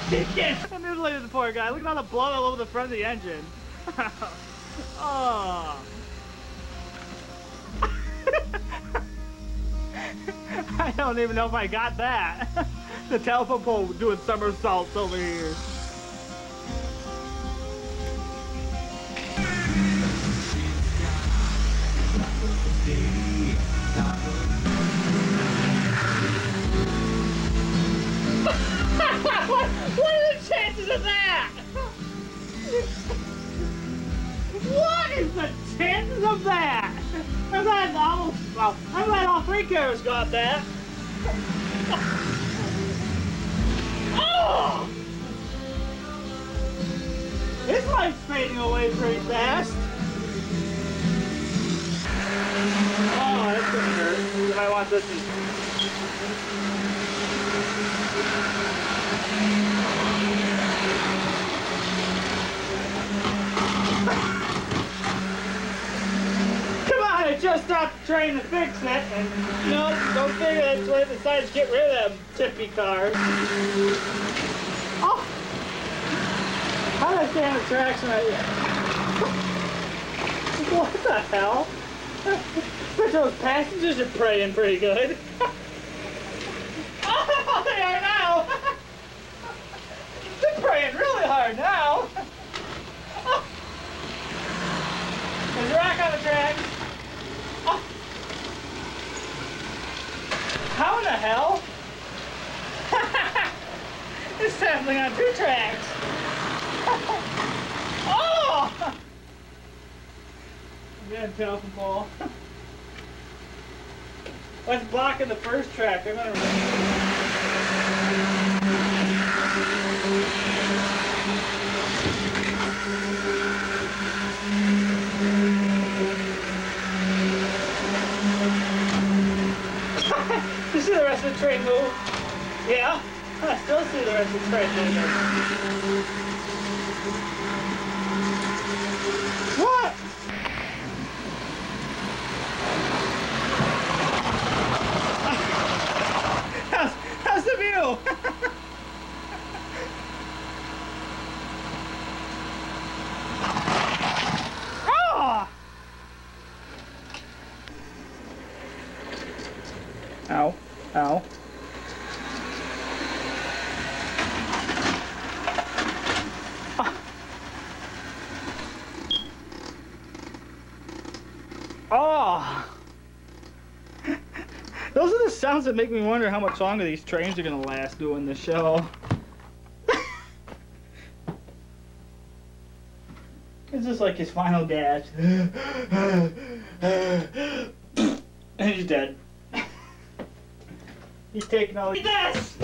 He can't. I mutilated the poor guy. Look at all the blood all over the front of the engine. Oh. I don't even know if I got that. The telephone pole doing somersaults over here. What are the chances of that? What is the chances of that? I'm glad all three cars got that. Oh! This light's fading away pretty fast. Oh, that's gonna hurt. You might want this one. Come on, I just stopped trying to fix it, and you know, don't figure that's why I decided to get rid of them tippy cars. Oh! How did I stay on the tracks when What the hell? But those passengers are praying pretty good. Oh, they are now! They're praying really hard now. Oh. There's a rock on the tracks. Oh. How in the hell? It's traveling on 2 tracks. Oh! I'm getting telephone pole. What's blocking the first track? I'm gonna You see the rest of the train move? Yeah? I still see the rest of the train moving. What? How's the view? Oh! Ow. Ow. Oh! Those are the sounds that make me wonder how much longer these trains are gonna last doing this show. It's just like his final gasp. And he's dead. He's taking all these. Yes!